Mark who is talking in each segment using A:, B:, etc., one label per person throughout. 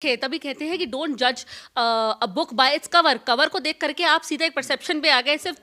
A: तभी कहते हैं कि डोंट जज a book by its cover. Cover को देख करके आप सीधा एक परसेप्शन पे आ गए। सिर्फ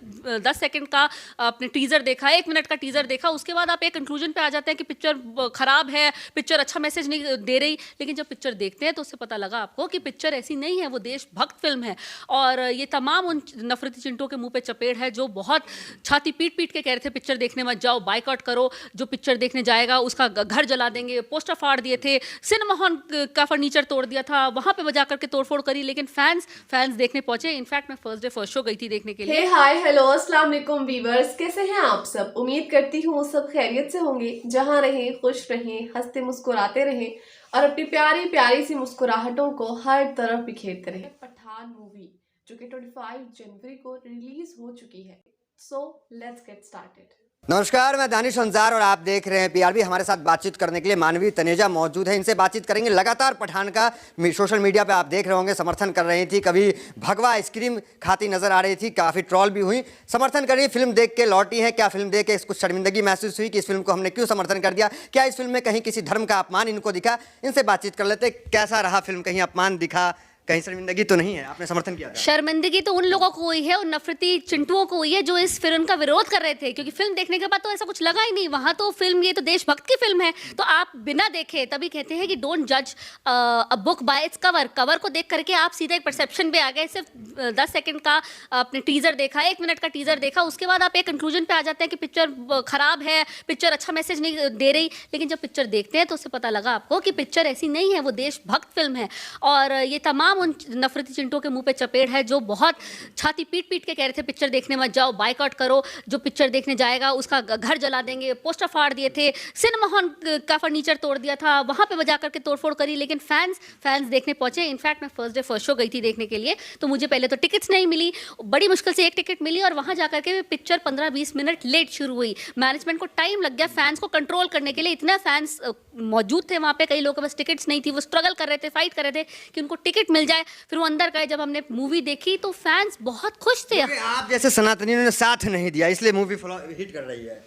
A: 10 सेकंड का आपने टीजर देखा, 1 मिनट का टीजर देखा, उसके बाद आप एक कंक्लूजन पे आ जाते हैं कि पिक्चर खराब है, पिक्चर अच्छा मैसेज नहीं दे रही। लेकिन जब पिक्चर देखते हैं तो उससे पता लगा आपको कि पिक्चर ऐसी नहीं है, वो देशभक्त फिल्म है। और ये तमाम उन नफरती चिंटों के मुंह पे चपेट है जो बहुत छाती पीट पीट के कह रहे थे पिक्चर देखने मत जाओ, बाइकआउट करो, जो पिक्चर देखने जाएगा उसका घर जला देंगे, पोस्टर फाड़ दिए थे, सिनेमा हॉल का फर्नीचर तोड़ दिया था, वहां पे बजा करके तोड़फोड़ करी। लेकिन फैंस देखने पहुंचे। इनफैक्ट मैं फर्स्ट डे फर्स्ट शो गई थी देखने के लिए।
B: हाय हेलो अस्सलाम वालेकुम वीवर्स, कैसे हैं आप सब। उम्मीद करती हूँ सब खैरियत से होंगे। जहां रहें खुश रहें, हंसते मुस्कुराते रहें और अपनी प्यारी प्यारी सी मुस्कुराहटों को हर तरफ बिखेरते रहें। पठान मूवी जो कि 25 जनवरी को रिलीज हो चुकी है। So let's get started.
C: नमस्कार, मैं दानिश अंजार और आप देख रहे हैं पीआरबी। हमारे साथ बातचीत करने के लिए मानवी तनेजा मौजूद है। इनसे बातचीत करेंगे। लगातार पठान का सोशल मीडिया पे आप देख रहे होंगे समर्थन कर रही थी, कभी भगवा आइसक्रीम खाती नजर आ रही थी, काफ़ी ट्रॉल भी हुई। समर्थन कर रही, फिल्म देख के लौटी है। क्या फिल्म देख के कुछ शर्मिंदगी महसूस हुई कि इस फिल्म को हमने क्यों समर्थन कर दिया? क्या इस फिल्म में कहीं किसी धर्म का अपमान इनको दिखा? इनसे बातचीत कर लेते। कैसा रहा फिल्म? कहीं अपमान दिखा, कहीं शर्मिंदगी तो नहीं है? आपने समर्थन किया था।
A: शर्मिंदगी तो उन लोगों को हुई है, उन नफरती चिंटुओं को हुई है जो इस फिल्म का विरोध कर रहे थे। क्योंकि फिल्म देखने के बाद तो ऐसा कुछ लगा ही नहीं। वहां तो फिल्म, ये तो देशभक्त की फिल्म है, तो आप बिना देखे, तभी कहते हैं कि डोंट जज a book by its cover. Cover को देख करके आप सीधा एक परसेप्शन पे आ गए। सिर्फ 10 सेकंड का आपने टीजर देखा, 1 मिनट का टीजर देखा, उसके बाद आप एक कंक्लूजन पे आ जाते हैं कि पिक्चर खराब है, पिक्चर अच्छा मैसेज नहीं दे रही। लेकिन जब पिक्चर देखते हैं तो उससे पता लगा आपको कि पिक्चर ऐसी नहीं है, वो देशभक्त फिल्म है। और ये तमाम उन नफरती चिंटों के मुंह पे चपेट है जो बहुत छाती पीट पीट के कह रहे थे पिक्चर देखने मत जाओ, बाइकआउट करो, जो पिक्चर देखने जाएगा उसका घर जला देंगे, पोस्टर फाड़ दिए थे, सिनेमा हॉल का फर्नीचर तोड़ दिया था, वहां पे बजा करके तोड़फोड़ करी। लेकिन फैंस देखने पहुंचे। इनफैक्ट मैं फर्स्ट डे फर्स्ट शो गई थी देखने के लिए, तो मुझे पहले तो टिकट्स नहीं मिली, बड़ी मुश्किल से एक टिकट मिली और वहां जाकर के पिक्चर 15-20 मिनट लेट शुरू हुई। मैनेजमेंट को टाइम लग गया फैंस को कंट्रोल करने के लिए। इतना फैंस मौजूद थे वहां पे, कई लोगों के पास टिकट्स नहीं थी, वो स्ट्रगल कर रहे थे, फाइट कर रहे थे कि उनको टिकट मिल जाए। फिर वो अंदर गए। जब हमने मूवी देखी तो फैंस बहुत खुश थे।
C: आप जैसे सनातनियों ने साथ नहीं दिया, इसलिए मूवी हिट कर रही है।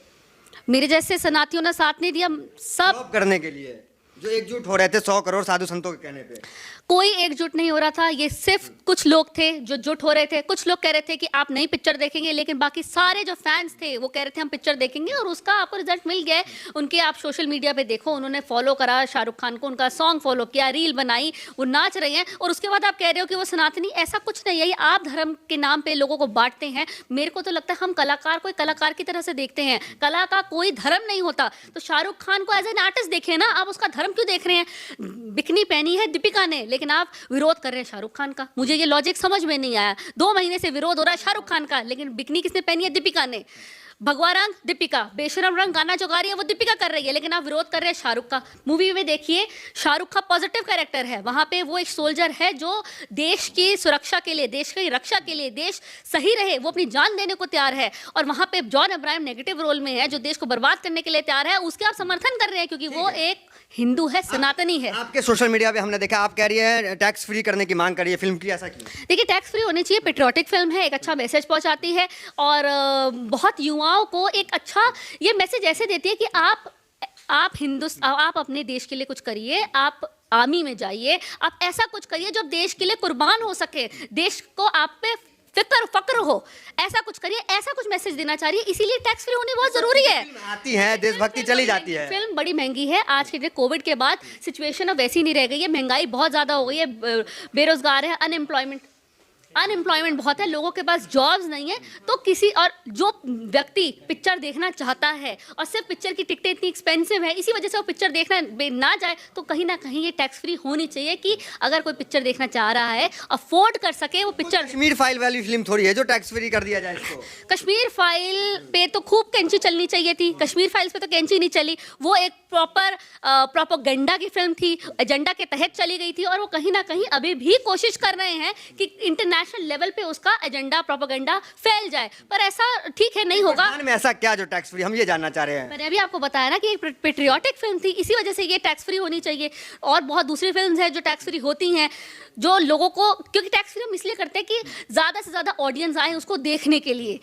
A: मेरे जैसे सनातियों ने साथ नहीं दिया। सब
C: करने के लिए जो एकजुट हो रहे थे 100 करोड़ साधु संतों के कहने पे,
A: कोई एकजुट नहीं हो रहा था। ये सिर्फ कुछ लोग थे जो जुट हो रहे थे। कुछ लोग कह रहे थे कि आप नहीं पिक्चर देखेंगे, लेकिन बाकी सारे जो फैंस थे वो कह रहे थे हम पिक्चर देखेंगे। और उसका आपको रिजल्ट मिल गया है। उनके आप सोशल मीडिया पे देखो, उन्होंने फॉलो करा शाहरुख खान को, उनका सॉन्ग फॉलो किया, रील बनाई, वो नाच रहे हैं। और उसके बाद आप कह रहे हो कि वो सनातनी। ऐसा कुछ नहीं है, ये आप धर्म के नाम पे लोगों को बांटते हैं। मेरे को तो लगता है हम कलाकार को एक कलाकार की तरह से देखते हैं। कला का कोई धर्म नहीं होता। तो शाहरुख खान को एज एन आर्टिस्ट देखे ना, आप उसका धर्म क्यों देख रहे हैं? बिकनी पहनी है दीपिका ने, लेकिन आप विरोध कर रहे हैं शाहरुख खान का। मुझे ये लॉजिक समझ में नहीं आया। 2 महीने से विरोध हो रहा है शाहरुख खान का, लेकिन बिकनी किसने पहनी है? दीपिका ने। भगवा रंग दीपिका, बेशरम रंग गाना जो गा रही है वो दीपिका कर रही है, लेकिन आप विरोध कर रहे हैं शाहरुख का। मूवी में देखिए, शाहरुख का पॉजिटिव कैरेक्टर है। वहां पे वो एक सोल्जर है जो देश की सुरक्षा के लिए, देश की रक्षा के लिए, देश सही रहे, वो अपनी जान देने को तैयार है। और वहां पे जॉन अब्राहम नेगेटिव रोल में है, जो देश को बर्बाद करने के लिए तैयार है। उसके आप समर्थन कर रहे हैं क्योंकि वो एक हिंदू है, सनातनी है।
C: आपके सोशल मीडिया पे हमने देखा, आप कह रही है टैक्स फ्री करने की मांग कर रही है फिल्म की, ऐसा क्यों?
A: देखिए, टैक्स फ्री होनी चाहिए। पेट्रियोटिक फिल्म है, एक अच्छा मैसेज पहुंचाती है और बहुत युवाओं को एक अच्छा ये मैसेज ऐसे देती है कि आप अपने देश के लिए कुछ करिए, आप आर्मी में जाइए, आप ऐसा कुछ करिए जो देश के लिए कुर्बान हो सके, देश को आप पे फक्र हो, ऐसा कुछ करिए। ऐसा कुछ मैसेज देना चाह रही है, इसीलिए टैक्स फ्री होनी बहुत जरूरी है।
C: आती है, देशभक्ति चली जाती है।
A: फिल्म बड़ी महंगी है आज के कोविड के बाद सिचुएशन अब वैसी नहीं रह गई है। महंगाई बहुत ज्यादा हो गई है, बेरोजगार है, अनएम्प्लॉयमेंट बहुत है, लोगों के पास जॉब्स नहीं है। तो किसी और जो व्यक्ति पिक्चर देखना चाहता है और सिर्फ पिक्चर की टिकटें इतनी एक्सपेंसिव है, इसी वजह से वो पिक्चर देखना ना जाए, तो कहीं ना कहीं ये टैक्स फ्री होनी चाहिए कि अगर कोई पिक्चर देखना चाह रहा है, अफोर्ड कर सके वो पिक्चर।
C: कश्मीर फाइल वाली फिल्म थोड़ी है जो टैक्स फ्री कर दिया जाए इसको।
A: कश्मीर फाइल पे तो खूब कैंची चलनी चाहिए थी। कश्मीर फाइल्स पे तो कैंची नहीं चली। वो एक प्रॉपर प्रोपेगेंडा की फिल्म थी, एजेंडा के तहत चली गई थी। और वो कहीं ना कहीं अभी भी कोशिश कर रहे हैं कि इंटरनेशनल लेवल पे उसका एजेंडा, प्रोपेगेंडा फैल जाए, पर ऐसा ठीक है नहीं होगा।
C: में ऐसा क्या जो टैक्स फ्री, हम ये जानना चाह रहे हैं।
A: मैंने अभी आपको बताया ना कि एक पेट्रियोटिक फिल्म थी, इसी वजह से ये टैक्स फ्री होनी चाहिए। और बहुत दूसरी फिल्म्स हैं जो टैक्स फ्री होती हैं, जो लोगों को, क्योंकि टैक्स फ्री हम इसलिए करते हैं कि ज्यादा से ज्यादा ऑडियंस आए उसको देखने के लिए।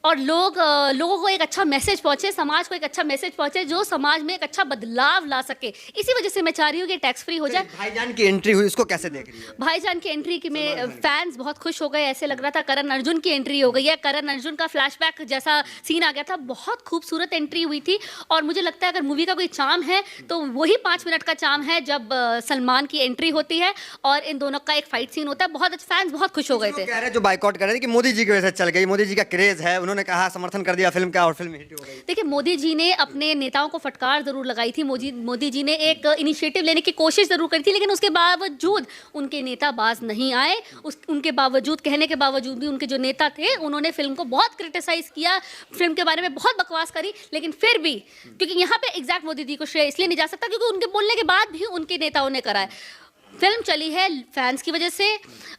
A: और लोगों को एक अच्छा मैसेज पहुंचे, समाज को एक अच्छा मैसेज पहुंचे जो समाज में एक अच्छा बदलाव ला सके। इसी वजह से मैं चाह रही हूँ कि टैक्स फ्री हो जाए।
C: भाईजान की एंट्री हुई, उसको कैसे देख रही है?
A: भाईजान की एंट्री की में फैंस बहुत खुश हो गए, ऐसे लग रहा था करण अर्जुन की एंट्री हो गई है, करण अर्जुन का फ्लैशबैक जैसा सीन आ गया था, बहुत खूबसूरत एंट्री हुई थी। और मुझे लगता है अगर मूवी का कोई चार्म है तो वही 5 मिनट का चार्म है जब सलमान की एंट्री होती है और इन दोनों का एक फाइट सीन होता है। बहुत फैंस बहुत खुश हो गए थे।
C: कह रहे हैं जो बाइकआउट कर रहे थे कि मोदी जी की वजह से चल गई, मोदी जी का क्रेज है, उन्होंने कहा समर्थन कर दिया फिल्म का और फिल्म हिट हो गई।
A: देखिए, मोदी जी ने अपने नेताओं को फटकार जरूर लगाई थी, मोदी जी ने एक इनिशिएटिव लेने की कोशिश जरूर करी थी, लेकिन उसके बावजूद उनके नेता बाज नहीं आए। उनके बावजूद, कहने के बावजूद भी उनके जो नेता थे उन्होंने फिल्म को बहुत क्रिटिसाइज किया, फिल्म के बारे में बहुत बकवास करी। लेकिन फिर भी, क्योंकि यहाँ पे एग्जैक्ट मोदी जी को श्रेय इसलिए नहीं जा सकता क्योंकि उनके बोलने के बाद भी उनके नेताओं ने करा है। फिल्म चली है फैंस की वजह से,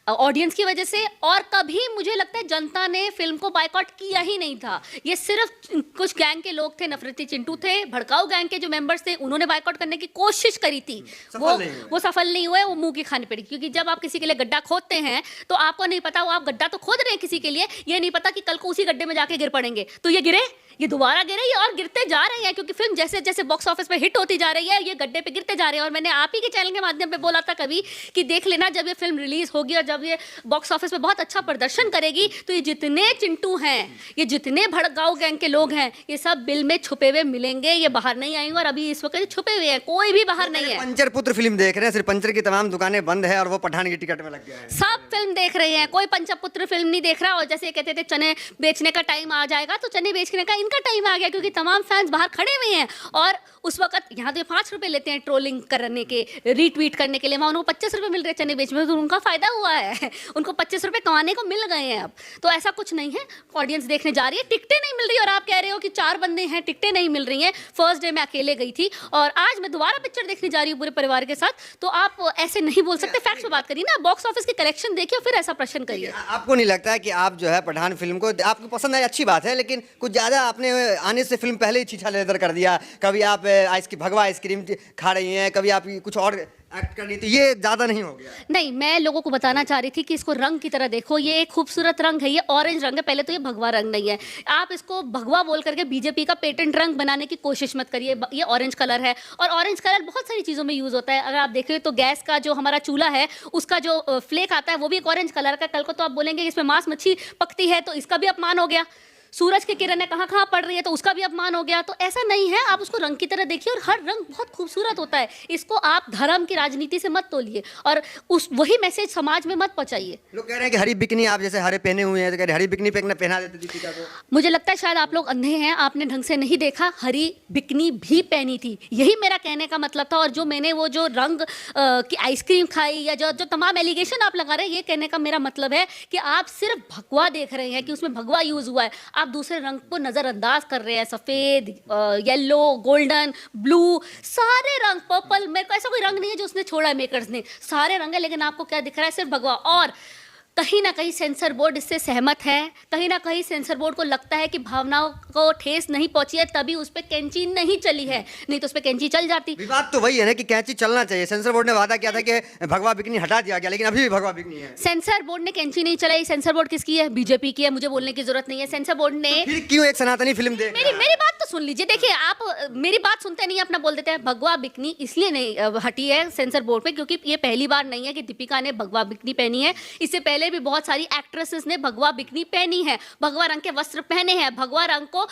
A: ऑडियंस की वजह से, और कभी मुझे लगता है जनता ने फिल्म को बायकॉट किया ही नहीं था। ये सिर्फ कुछ गैंग के लोग थे, नफरती चिंटू थे, भड़काऊ गैंग के जो मेंबर्स थे, उन्होंने बायकॉट करने की कोशिश करी थी। वो सफल नहीं हुए, वो मुंह की खानी पड़ी। क्योंकि जब आप किसी के लिए गड्ढा खोदते हैं तो आपको नहीं पता वो आप गड्ढा तो खोद रहे हैं किसी के लिए, ये नहीं पता कि कल को उसी गड्ढे में जाके गिर पड़ेंगे। तो ये गिरे, ये दोबारा गिरे, ये और गिरते जा रहे हैं क्योंकि फिल्म जैसे जैसे बॉक्स ऑफिस पे हिट होती जा रही है, ये गड्ढे पे गिरते जा रहे हैं। और मैंने आप ही के चैनल के माध्यम पे बोला था कभी कि देख लेना, जब ये फिल्म रिलीज होगी और जब ये बॉक्स ऑफिस पे बहुत अच्छा प्रदर्शन करेगी तो ये जितने चिंटू हैं, ये जितने भड़काऊ गैंग के लोग हैं, ये सब बिल में छुपे हुए मिलेंगे, ये बाहर नहीं आएंगे। और अभी इस वक्त छुपे हुए हैं, कोई भी बाहर नहीं है।
C: पंचर पुत्र फिल्म देख रहे हैं, सिर्फ पंचर की तमाम दुकानें बंद है और वो पठान की टिकट में लग गया है।
A: सब फिल्म देख रहे हैं, कोई पंचपुत्र फिल्म नहीं देख रहा। और जैसे कहते थे चने बेचने का टाइम आ जाएगा, तो चने बेचने का इनका टाइम आ गया क्योंकि तमाम फैंस बाहर खड़े हुए हैं। और उस वक्त यहाँ तो 5 रुपए लेते हैं ट्रोलिंग करने के, रीट्वीट करने के लिए, वहाँ उनको 25 रुपए मिल रहे हैं चने बेचने में, तो उनका फायदा हुआ है, उनको 25 रुपए कमाने को मिल गए हैं अब। तो ऐसा कुछ नहीं है, ऑडियंस देखने जा रही है, टिकटें नहीं मिल रही। और आप कह रहे हो कि 4 बंदे हैं, टिकटें नहीं मिल रही हैं। फर्स्ट डे मैं अकेले गई थी और आज मैं दोबारा पिक्चर देखने जा रही हूँ पूरे परिवार के साथ। तो आप ऐसे नहीं बोल सकते, फैक्ट्स पे बात करिए ना, बॉक्स ऑफिस की कलेक्शन देखिए फिर ऐसा प्रश्न करिए।
C: आपको नहीं लगता है कि आप जो है पठान फिल्म को आपको पसंद आई, अच्छी बात है, लेकिन कुछ ज्यादा आपने आने से फिल्म पहले ही छीछा लेदर कर दिया? कभी आप भगवा आइसक्रीम खा रही हैं, कभी आप कुछ और एक्ट कर रही थी, ये ज्यादा नहीं हो गया?
A: नहीं, मैं लोगों को बताना चाह रही थी कि इसको रंग की तरह देखो, ये एक खूबसूरत रंग है, ये ऑरेंज रंग है। पहले तो ये भगवा रंग नहीं है, आप इसको भगवा बोल करके बीजेपी का पेटेंट रंग बनाने की कोशिश मत करिए। ये ऑरेंज कलर है और ऑरेंज कलर बहुत सारी चीज़ों में यूज़ होता है। अगर आप देखें तो गैस का जो हमारा चूल्हा है उसका जो फ्लेक आता है वो भी एक ऑरेंज कलर का। कल को तो आप बोलेंगे कि इसमें मांस मच्छी पकती है तो इसका भी अपमान हो गया। सूरज की किरणें कहाँ कहाँ पड़ रही है तो उसका भी अपमान हो गया। तो ऐसा नहीं है, आप उसको रंग की तरह देखिए और हर रंग बहुत खूबसूरत होता है। इसको आप धर्म की राजनीति से मत तोलिए और वही मैसेज समाज में मत पहुंचाइए।
C: लोग कह रहे हैं कि हरी बिकनी, आप जैसे हरे पहने हुए हैं तो कह रहे हरी बिकनी पहना देते दीपिका को।
A: मुझे लगता है शायद आप लोग अंधे हैं, आपने ढंग से नहीं देखा, हरी बिकनी भी पहनी थी, यही मेरा कहने का मतलब था। और जो मैंने वो जो रंग की आइसक्रीम खाई या जो तमाम एलिगेशन आप लगा रहे हैं, ये कहने का मेरा मतलब है कि आप सिर्फ भगवा देख रहे हैं कि उसमें भगवा यूज हुआ है, आप दूसरे रंग को नजरअंदाज कर रहे हैं। सफेद, येलो, गोल्डन, ब्लू, सारे रंग, पर्पल, मेरे को ऐसा कोई रंग नहीं है जो उसने छोड़ा है मेकर्स ने, सारे रंग है। लेकिन आपको क्या दिख रहा है? सिर्फ भगवा। और कहीं ना कहीं सेंसर बोर्ड इससे सहमत है, कहीं ना कहीं सेंसर बोर्ड को लगता है कि भावनाओं को ठेस नहीं पहुंची है, तभी उस पर कैंची नहीं चली है, नहीं तो उस पर कैंची चल जाती।
C: विवाद तो वही है ना कि कैंची चलना चाहिए। सेंसर बोर्ड ने वादा किया था कि भगवा बिकनी हटा दिया गया, लेकिन अभी भी भगवा बिकनी है।
A: सेंसर बोर्ड ने कैंची नहीं चलाई। सेंसर बोर्ड किसकी है? बीजेपी की है, मुझे बोलने की जरूरत नहीं है। सेंसर बोर्ड ने
C: तो फिर क्यों एक सनातनी फिल्म देख रहा है?
A: मेरी बात तो सुन लीजिए। देखिए, आप मेरी बात सुनते नहीं, अपना बोल देते हैं। भगवा बिकनी इसलिए नहीं हटी है सेंसर बोर्ड पे क्योंकि ये पहली बार नहीं है कि दीपिका ने भगवा बिकनी पहनी है। इससे पहले भी बहुत सारी एक्ट्रेसेस ने भगवा बिकनी पहनी है, भगवा रंग के वस्त्र पहने हैं, भगवा रंग को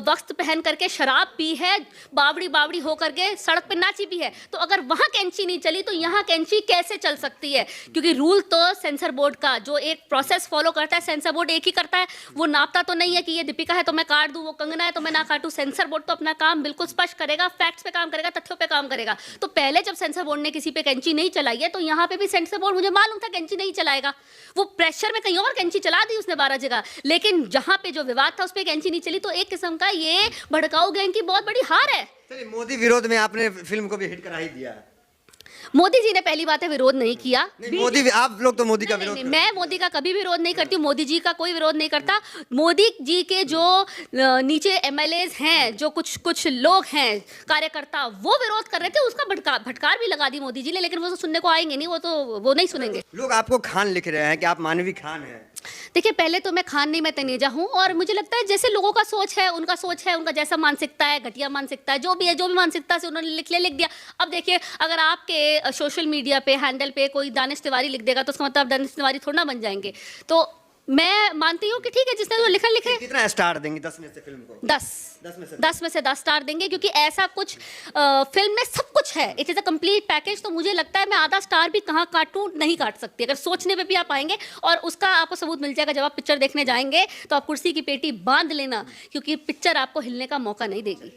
A: वस्त्र पहन करके शराब पी है, बावड़ी बावड़ी होकर के सड़क पे नाची भी है। तो अगर वहां कैंची नहीं चली तो यहाँ कैंची कैसे चल सकती है? क्योंकि रूल तो सेंसर बोर्ड का जो एक प्रोसेस फॉलो करता है, सेंसर बोर्ड एक ही करता है। वो नापता तो नहीं है कि ये दीपिका है तो मैं काट दूं, वो कंगना है तो मैं ना काटूं। सेंसर बोर्ड तो अपना काम बिल्कुल स्पष्ट करेगा, फैक्ट्स पे काम करेगा, तथ्यों पे काम करेगा। तो पहले जब सेंसर बोर्ड ने किसी पे कैंची नहीं चलाई है तो यहाँ पे भी सेंसर बोर्ड, मुझे मालूम था कैंची नहीं चलाएगा, वो प्रेशर में कहीं और कैंची चला दी उसने 12 जगह। लेकिन जहां पे जो विवाद था उस पे कैंची नहीं चली, तो एक किस्म का ये भड़काऊ गैंग की बहुत बड़ी हार है।
C: चलिए, मोदी विरोध में आपने फिल्म को भी हिट करा ही दिया।
A: मोदी जी ने पहली बात है विरोध नहीं किया।
C: मोदी, आप लोग तो मोदी का विरोध।
A: मैं मोदी का कभी विरोध नहीं करती हूँ, मोदी जी का कोई विरोध नहीं करता। मोदी जी के जो नीचे एमएलएज हैं, जो कुछ लोग हैं कार्यकर्ता, वो विरोध कर रहे थे, उसका भटकार भी लगा दी मोदी जी ने, लेकिन वो तो सुनने को आएंगे नहीं, वो नहीं सुनेंगे।
C: लोग आपको खान लिख रहे हैं कि आप मानवी खान हैं।
A: देखिए, पहले तो मैं खान नहीं, मैं तनेजा हूँ, और मुझे लगता है जैसे लोगों का सोच है, उनका जैसा मानसिकता है, घटिया मानसिकता है, जो भी है, जो भी मानसिकता से उन्होंने लिख दिया। अब देखिए, अगर आपके सोशल मीडिया पे हैंडल पे कोई दानिश तिवारी लिख देगा, तो उसका मतलब आप दानिश तिवारी थोड़ा ना बन जाएंगे। तो मैं मानती हूँ कि ठीक है, जिसने जो लिखा लिखे।
C: कितना स्टार देंगे 10 में से फिल्म को?
A: 10 10 में से 10 स्टार देंगे, क्योंकि ऐसा कुछ फिल्म में सब कुछ है। It is a complete package. तो मुझे लगता है मैं आधा स्टार भी कहाँ काटूं, नहीं काट सकती। अगर सोचने पे भी आप आएंगे, और उसका आपको सबूत मिल जाएगा जब आप पिक्चर देखने जाएंगे, तो आप कुर्सी की पेटी बांध लेना, क्योंकि पिक्चर आपको हिलने का मौका नहीं देगी।